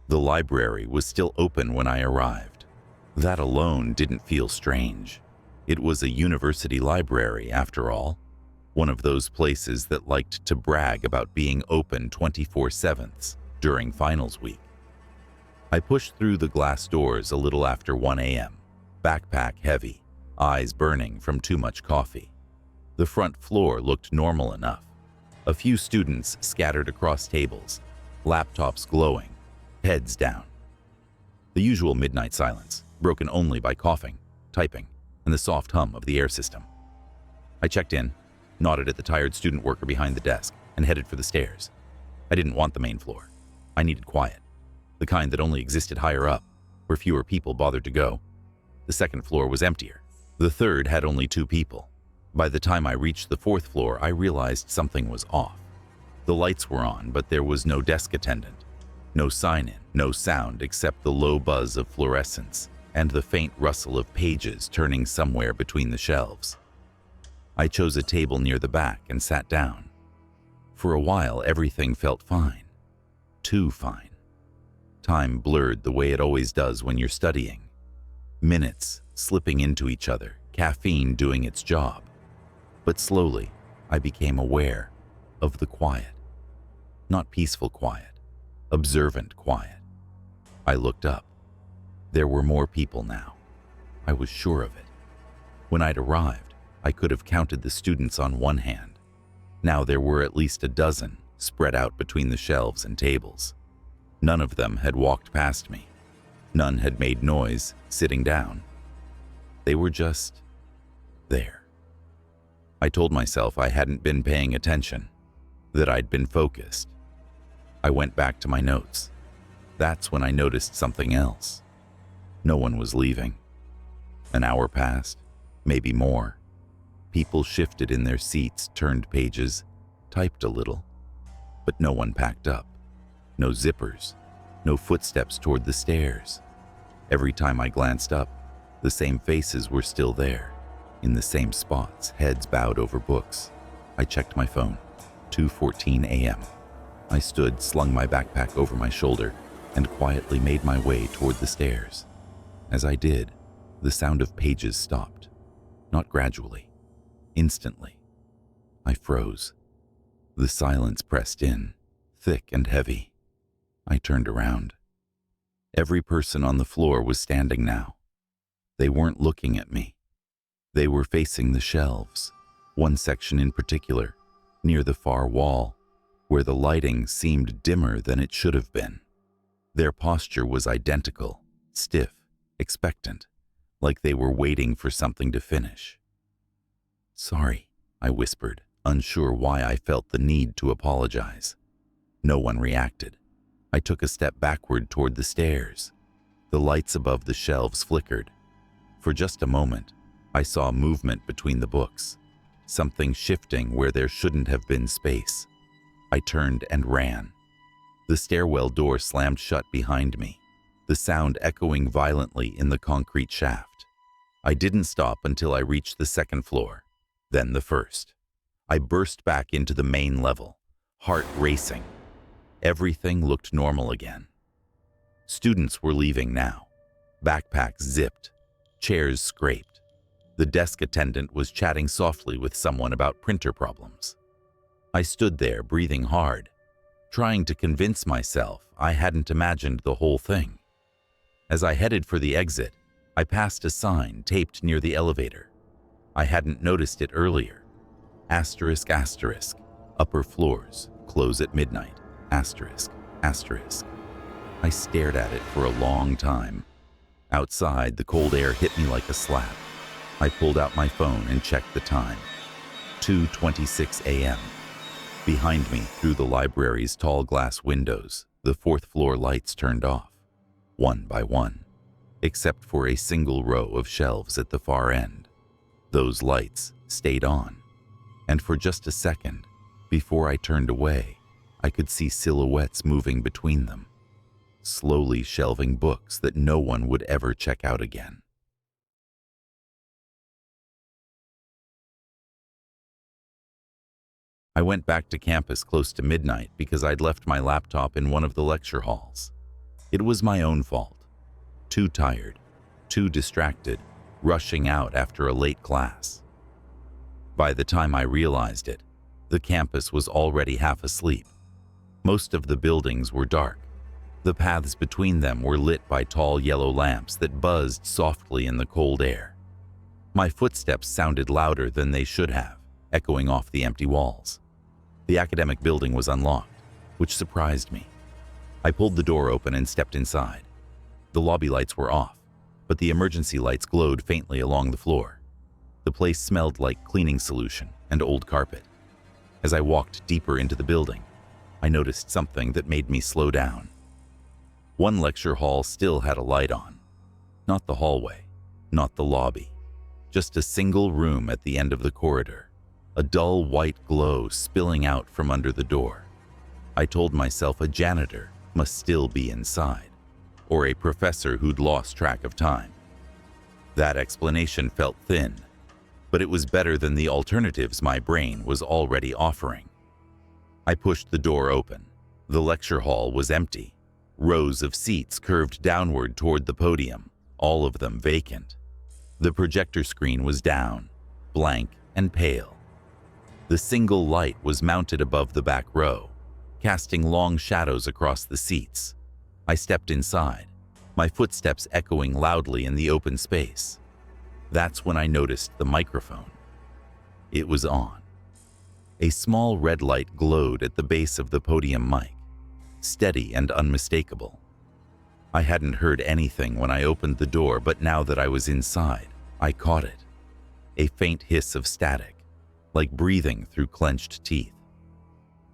The library was still open when I arrived. That alone didn't feel strange. It was a university library, after all, one of those places that liked to brag about being open 24/7 during finals week. I pushed through the glass doors a little after 1 a.m., backpack heavy, eyes burning from too much coffee. The front floor looked normal enough. A few students scattered across tables, laptops glowing, heads down. The usual midnight silence, broken only by coughing, typing, and the soft hum of the air system. I checked in, nodded at the tired student worker behind the desk, and headed for the stairs. I didn't want the main floor. I needed quiet, the kind that only existed higher up, where fewer people bothered to go. The second floor was emptier. The third had only 2 people. By the time I reached the 4th floor, I realized something was off. The lights were on, but there was no desk attendant. No sign-in, no sound except the low buzz of fluorescence and the faint rustle of pages turning somewhere between the shelves. I chose a table near the back and sat down. For a while, everything felt fine. Too fine. Time blurred the way it always does when you're studying. Minutes slipping into each other, caffeine doing its job. But slowly, I became aware of the quiet. Not peaceful quiet, observant quiet. I looked up. There were more people now. I was sure of it. When I'd arrived, I could have counted the students on one hand. Now there were at least a dozen spread out between the shelves and tables. None of them had walked past me. None had made noise sitting down. They were just there. I told myself I hadn't been paying attention, that I'd been focused. I went back to my notes. That's when I noticed something else. No one was leaving. An hour passed, maybe more. People shifted in their seats, turned pages, typed a little. But no one packed up. No zippers. No footsteps toward the stairs. Every time I glanced up, the same faces were still there, in the same spots, heads bowed over books. I checked my phone. 2:14 a.m. I stood, slung my backpack over my shoulder, and quietly made my way toward the stairs. As I did, the sound of pages stopped. Not gradually. Instantly. I froze. The silence pressed in, thick and heavy. I turned around. Every person on the floor was standing now. They weren't looking at me. They were facing the shelves, one section in particular, near the far wall, where the lighting seemed dimmer than it should have been. Their posture was identical, stiff, expectant, like they were waiting for something to finish. "Sorry," I whispered, unsure why I felt the need to apologize. No one reacted. I took a step backward toward the stairs. The lights above the shelves flickered. For just a moment, I saw movement between the books, something shifting where there shouldn't have been space. I turned and ran. The stairwell door slammed shut behind me, the sound echoing violently in the concrete shaft. I didn't stop until I reached the 2nd floor, then the 1st. I burst back into the main level, heart racing. Everything looked normal again. Students were leaving now. Backpacks zipped, chairs scraped. The desk attendant was chatting softly with someone about printer problems. I stood there, breathing hard, trying to convince myself I hadn't imagined the whole thing. As I headed for the exit, I passed a sign taped near the elevator. I hadn't noticed it earlier. Asterisk, asterisk, upper floors, close at midnight. Asterisk, asterisk. I stared at it for a long time. Outside, the cold air hit me like a slap. I pulled out my phone and checked the time. 2:26 a.m. Behind me, through the library's tall glass windows, the 4th floor lights turned off, one by one, except for a single row of shelves at the far end. Those lights stayed on, and for just a second, before I turned away, I could see silhouettes moving between them, slowly shelving books that no one would ever check out again. I went back to campus close to midnight because I'd left my laptop in one of the lecture halls. It was my own fault. Too tired, too distracted, rushing out after a late class. By the time I realized it, the campus was already half asleep. Most of the buildings were dark. The paths between them were lit by tall yellow lamps that buzzed softly in the cold air. My footsteps sounded louder than they should have, echoing off the empty walls. The academic building was unlocked, which surprised me. I pulled the door open and stepped inside. The lobby lights were off, but the emergency lights glowed faintly along the floor. The place smelled like cleaning solution and old carpet. As I walked deeper into the building, I noticed something that made me slow down. One lecture hall still had a light on. Not the hallway, not the lobby. Just a single room at the end of the corridor, a dull white glow spilling out from under the door. I told myself a janitor must still be inside, or a professor who'd lost track of time. That explanation felt thin, but it was better than the alternatives my brain was already offering. I pushed the door open. The lecture hall was empty. Rows of seats curved downward toward the podium, all of them vacant. The projector screen was down, blank and pale. The single light was mounted above the back row, casting long shadows across the seats. I stepped inside, my footsteps echoing loudly in the open space. That's when I noticed the microphone. It was on. A small red light glowed at the base of the podium mic, steady and unmistakable. I hadn't heard anything when I opened the door, but now that I was inside, I caught it. A faint hiss of static, like breathing through clenched teeth.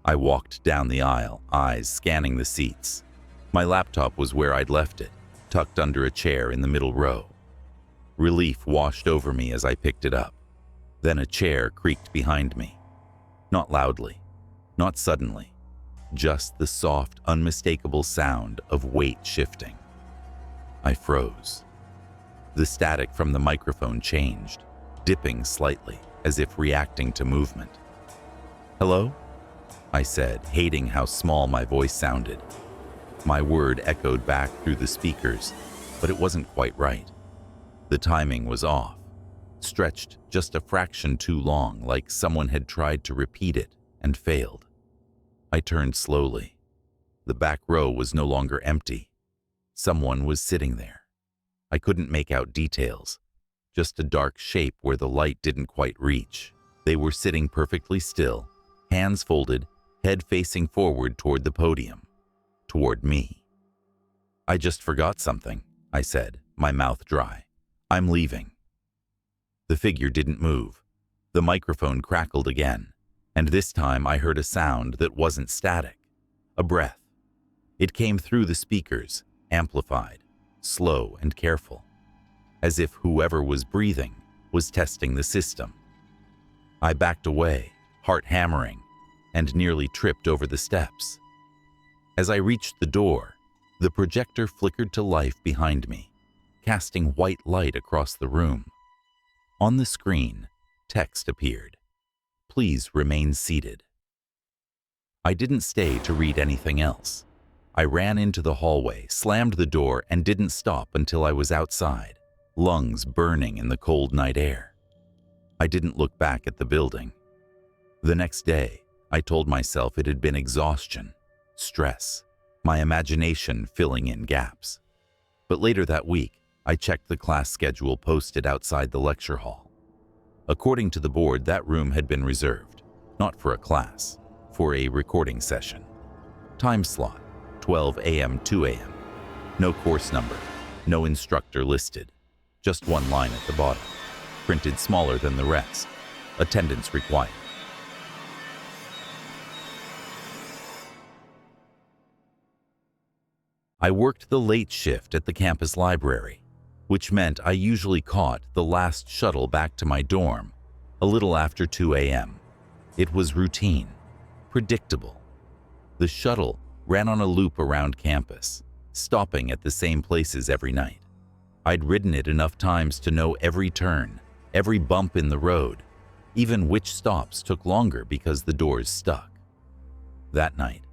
I walked down the aisle, eyes scanning the seats. My laptop was where I'd left it, tucked under a chair in the middle row. Relief washed over me as I picked it up. Then a chair creaked behind me. Not loudly, not suddenly, just the soft, unmistakable sound of weight shifting. I froze. The static from the microphone changed, dipping slightly, as if reacting to movement. "Hello?" I said, hating how small my voice sounded. My word echoed back through the speakers, but it wasn't quite right. The timing was off, stretched just a fraction too long, like someone had tried to repeat it and failed. I turned slowly. The back row was no longer empty. Someone was sitting there. I couldn't make out details, just a dark shape where the light didn't quite reach. They were sitting perfectly still, hands folded, head facing forward toward the podium, toward me. "I just forgot something," I said, my mouth dry. "I'm leaving." The figure didn't move. The microphone crackled again, and this time I heard a sound that wasn't static, a breath. It came through the speakers, amplified, slow and careful, as if whoever was breathing was testing the system. I backed away, heart hammering, and nearly tripped over the steps. As I reached the door, the projector flickered to life behind me, casting white light across the room. On the screen, text appeared. "Please remain seated." I didn't stay to read anything else. I ran into the hallway, slammed the door, and didn't stop until I was outside, lungs burning in the cold night air. I didn't look back at the building. The next day, I told myself it had been exhaustion, stress, my imagination filling in gaps. But later that week, I checked the class schedule posted outside the lecture hall. According to the board, that room had been reserved, not for a class, for a recording session. Time slot, 12 a.m. 2 a.m. No course number, no instructor listed. Just one line at the bottom, printed smaller than the rest. Attendance required. I worked the late shift at the campus library, which meant I usually caught the last shuttle back to my dorm a little after 2 a.m. It was routine, predictable. The shuttle ran on a loop around campus, stopping at the same places every night. I'd ridden it enough times to know every turn, every bump in the road, even which stops took longer because the doors stuck. That night,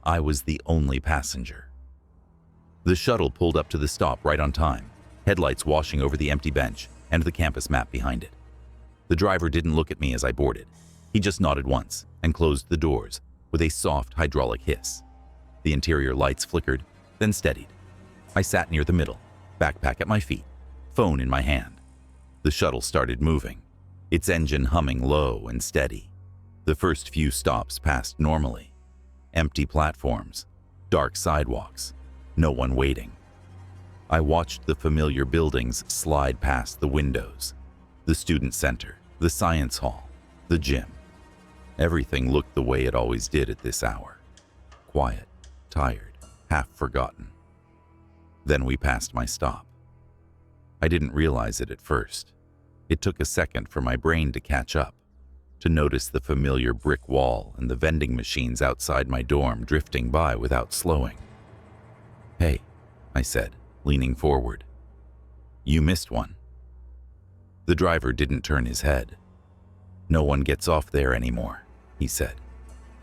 I was the only passenger. The shuttle pulled up to the stop right on time, headlights washing over the empty bench and the campus map behind it. The driver didn't look at me as I boarded. He just nodded once and closed the doors with a soft hydraulic hiss. The interior lights flickered, then steadied. I sat near the middle, backpack at my feet, phone in my hand. The shuttle started moving, its engine humming low and steady. The first few stops passed normally. Empty platforms, dark sidewalks, no one waiting. I watched the familiar buildings slide past the windows. The student center, the science hall, the gym. Everything looked the way it always did at this hour. Quiet, tired, half forgotten. Then we passed my stop. I didn't realize it at first. It took a second for my brain to catch up, to notice the familiar brick wall and the vending machines outside my dorm drifting by without slowing. "Hey," I said, leaning forward. "You missed one." The driver didn't turn his head. "No one gets off there anymore," he said.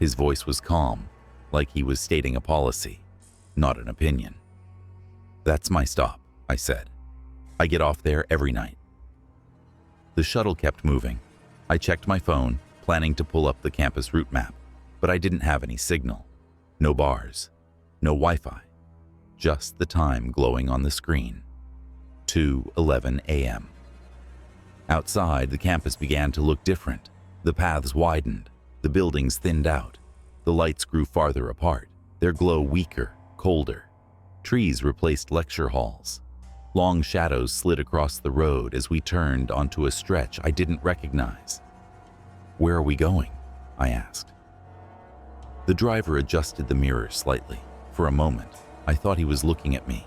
His voice was calm, like he was stating a policy, not an opinion. "That's my stop," I said. "I get off there every night." The shuttle kept moving. I checked my phone, planning to pull up the campus route map, but I didn't have any signal. No bars, no Wi-Fi, just the time glowing on the screen. 2:11 a.m. Outside, the campus began to look different. The paths widened, the buildings thinned out, the lights grew farther apart, their glow weaker, colder. Trees replaced lecture halls. Long shadows slid across the road as we turned onto a stretch I didn't recognize. "Where are we going?" I asked. The driver adjusted the mirror slightly. For a moment, I thought he was looking at me,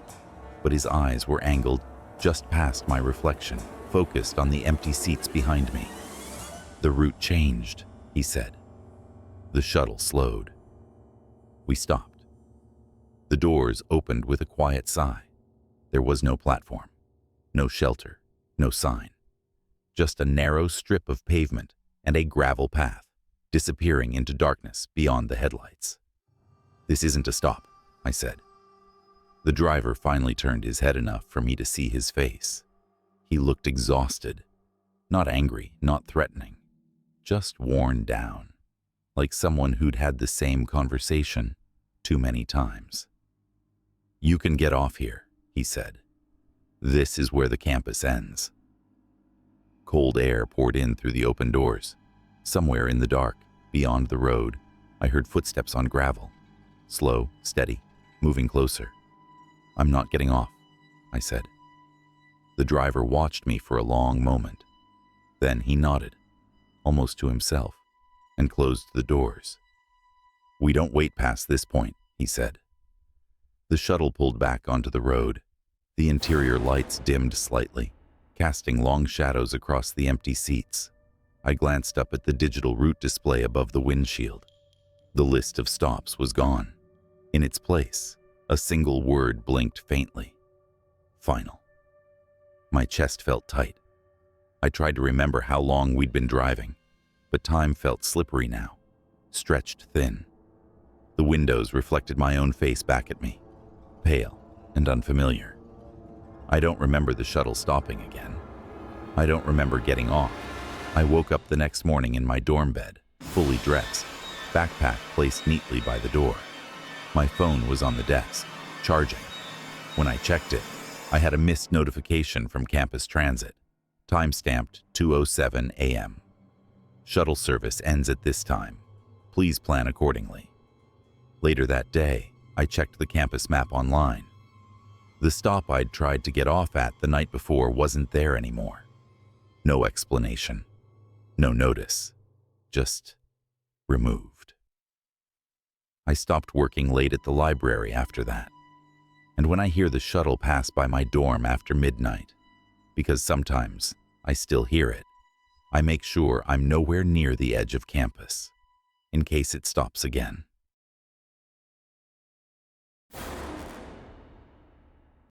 but his eyes were angled just past my reflection, focused on the empty seats behind me. "The route changed," he said. The shuttle slowed. We stopped. The doors opened with a quiet sigh. There was no platform, no shelter, no sign. Just a narrow strip of pavement and a gravel path, disappearing into darkness beyond the headlights. "This isn't a stop," I said. The driver finally turned his head enough for me to see his face. He looked exhausted, not angry, not threatening, just worn down, like someone who'd had the same conversation too many times. "You can get off here," he said. "This is where the campus ends." Cold air poured in through the open doors. Somewhere in the dark, beyond the road, I heard footsteps on gravel. Slow, steady, moving closer. "I'm not getting off," I said. The driver watched me for a long moment. Then he nodded, almost to himself, and closed the doors. "We don't wait past this point," he said. The shuttle pulled back onto the road. The interior lights dimmed slightly, casting long shadows across the empty seats. I glanced up at the digital route display above the windshield. The list of stops was gone. In its place, a single word blinked faintly. "Final." My chest felt tight. I tried to remember how long we'd been driving, but time felt slippery now, stretched thin. The windows reflected my own face back at me, pale and unfamiliar. I don't remember the shuttle stopping again. I don't remember getting off. I woke up the next morning in my dorm bed, fully dressed, backpack placed neatly by the door. My phone was on the desk, charging. When I checked it, I had a missed notification from Campus Transit, time-stamped 2:07 a.m. "Shuttle service ends at this time. Please plan accordingly." Later that day, I checked the campus map online. The stop I'd tried to get off at the night before wasn't there anymore. No explanation, no notice, just removed. I stopped working late at the library after that. And when I hear the shuttle pass by my dorm after midnight, because sometimes I still hear it, I make sure I'm nowhere near the edge of campus, in case it stops again.